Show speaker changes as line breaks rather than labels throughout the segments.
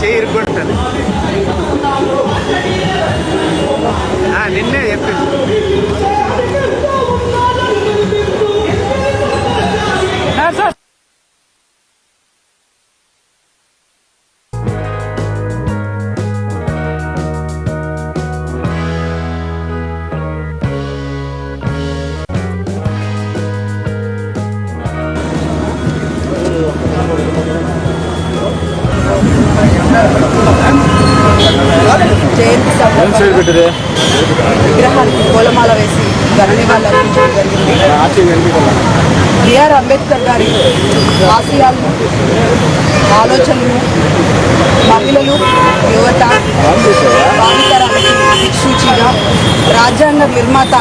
చేరుకుంటుంది. నిన్నే చెప్పింది.
విగ్రహానికి పూలమాల వేసి ఘననివాళులు అర్పించడం జరిగింది. బిఆర్ అంబేద్కర్ గారి ఆశయాలను, ఆలోచనలు మహిళలు, యువత, భావితరాలకి దిక్సూచిగా రాజ్యాంగ నిర్మాత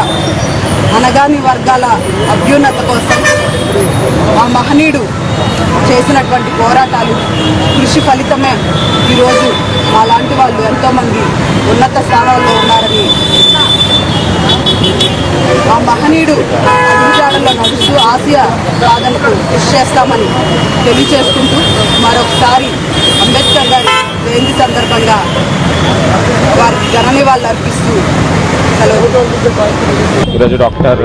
అనగాని వర్గాల అభ్యున్నత కోసం ఆ మహనీయుడు చేసినటువంటి పోరాటాలు, కృషి ఫలితమే ఈరోజు మా లాంటి వాళ్ళు ఎంతోమంది ఉన్నత స్థానాల్లో ఉన్నారని, ఆ మహనీయుడు అభివృద్ధిలో నడుస్తూ ఆసియా సాధనకు కృషి చేస్తామని తెలియచేసుకుంటూ మరొకసారి అంబేద్కర్ గారి జయంతి సందర్భంగా వారికి ఘన నివాళులు అర్పిస్తూ
ఈరోజు డాక్టర్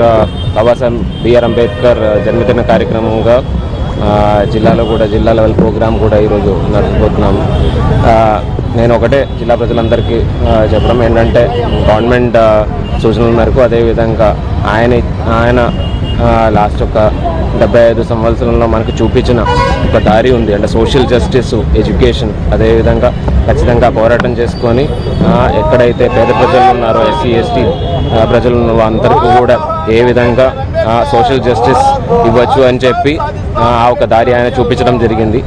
బాబాసాహెబ్ బిఆర్ అంబేద్కర్ జన్మదిన కార్యక్రమంగా జిల్లాలో కూడా జిల్లా లెవెల్ ప్రోగ్రాం కూడా ఈరోజు నడిచిపోతున్నాము. నేను ఒకటే జిల్లా ప్రజలందరికీ చెప్పడం ఏంటంటే, గవర్నమెంట్ సూచనల మేరకు అదేవిధంగా ఆయన లాస్ట్ ఒక 75 సంవత్సరంలో మనకు చూపించిన ఒక దారి ఉంది. అంటే సోషల్ జస్టిస్, ఎడ్యుకేషన్, అదేవిధంగా ఖచ్చితంగా పోరాటం చేసుకొని ఎక్కడైతే పేద ప్రజలు ఉన్నారో, ఎస్సీ ఎస్టీ ప్రజలు ఉన్నారో అందరికీ కూడా ఏ విధంగా సోషల్ జస్టిస్ ఇవ్వచ్చు అని చెప్పి ఆ ఒక దారి ఆయన చూపించడం జరిగింది.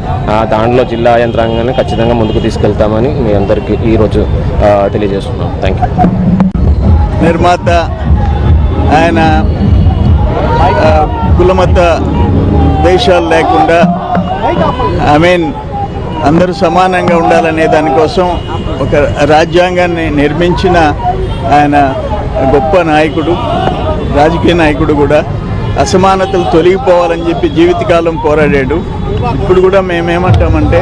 దాంట్లో జిల్లా యంత్రాంగాన్ని ఖచ్చితంగా ముందుకు తీసుకెళ్తామని మీ అందరికీ ఈరోజు తెలియజేస్తున్నాం. Thank you.
నిర్మాత ఆయన కులమత దేశాలు లేకుండా అందరూ సమానంగా ఉండాలనే దానికోసం ఒక రాజ్యాంగాన్ని నిర్మించిన ఆయన గొప్ప నాయకుడు, రాజకీయ నాయకుడు కూడా. అసమానతలు తొలగిపోవాలని చెప్పి జీవితకాలం పోరాడాడు. ఇప్పుడు కూడా మేమేమంటామంటే,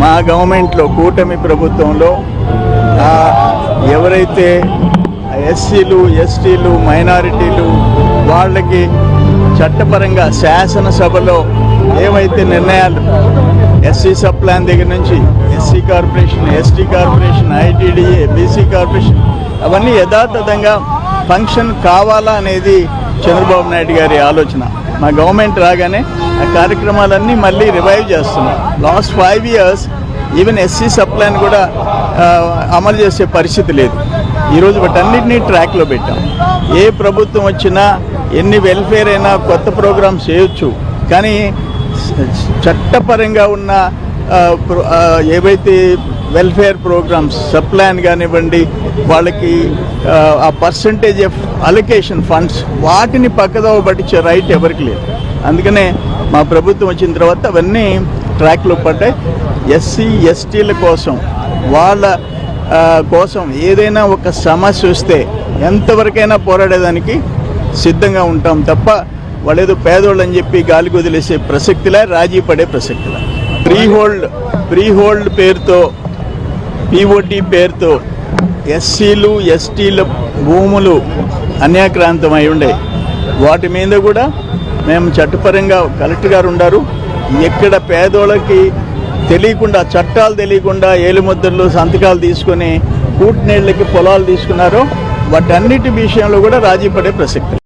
మా గవర్నమెంట్లో, కూటమి ప్రభుత్వంలో ఎవరైతే ఎస్సీలు, ఎస్టీలు, మైనారిటీలు వాళ్ళకి చట్టపరంగా శాసనసభలో ఏవైతే నిర్ణయాలు ఎస్సీ సబ్ ప్లాన్ దగ్గర నుంచి SC corporation, ST corporation, ITDA, BC corporation అవన్నీ యథాతథంగా ఫంక్షన్ కావాలా అనేది చంద్రబాబు నాయుడు గారి ఆలోచన. మా గవర్నమెంట్ రాగానే ఆ కార్యక్రమాలన్నీ మళ్ళీ రివైవ్ చేస్తున్నాం. Last 5 years even SC sub plan కూడా అమలు చేసే పరిస్థితి లేదు. ఈరోజు వాటన్నిటినీ ట్రాక్లో పెట్టాం. ఏ ప్రభుత్వం వచ్చినా, ఎన్ని వెల్ఫేర్ అయినా కొత్త ప్రోగ్రామ్స్ చేయొచ్చు, కానీ చట్టపరంగా ఉన్న ఏవైతే వెల్ఫేర్ ప్రోగ్రామ్స్, సబ్ ప్లాన్ కానివ్వండి, వాళ్ళకి ఆ పర్సంటేజ్ ఆఫ్ అలొకేషన్ ఫండ్స్ వాటిని పక్కదోవ పట్టించే రైట్ ఎవరికి లేదు. అందుకనే మా ప్రభుత్వం వచ్చిన తర్వాత అవన్నీ ట్రాక్లో పడ్డాయి. ఎస్సీ ఎస్టీల కోసం, వాళ్ళ కోసం ఏదైనా ఒక సమస్య వస్తే ఎంతవరకైనా పోరాడేదానికి సిద్ధంగా ఉంటాం తప్ప వాళ్ళేదో పేదోళ్ళు అని చెప్పి గాలికి వదిలేసే ప్రసక్తిలా, రాజీ పడే ప్రసక్తిలా. ప్రీ హోల్డ్ పేరుతో, పిఓటి పేరుతో ఎస్సీలు ఎస్టీల భూములు అన్యాక్రాంతమై ఉండే వాటి మీద కూడా మేము చట్టపరంగా కలెక్టర్ గారు ఉన్నారు. ఎక్కడ పేదోళ్ళకి తెలియకుండా, చట్టాలు తెలియకుండా ఏలుముద్రలు, సంతకాలు తీసుకొని కూటినీళ్ళకి పొలాలు తీసుకున్నారో వాటన్నిటి విషయంలో కూడా రాజీ పడే ప్రసక్తి.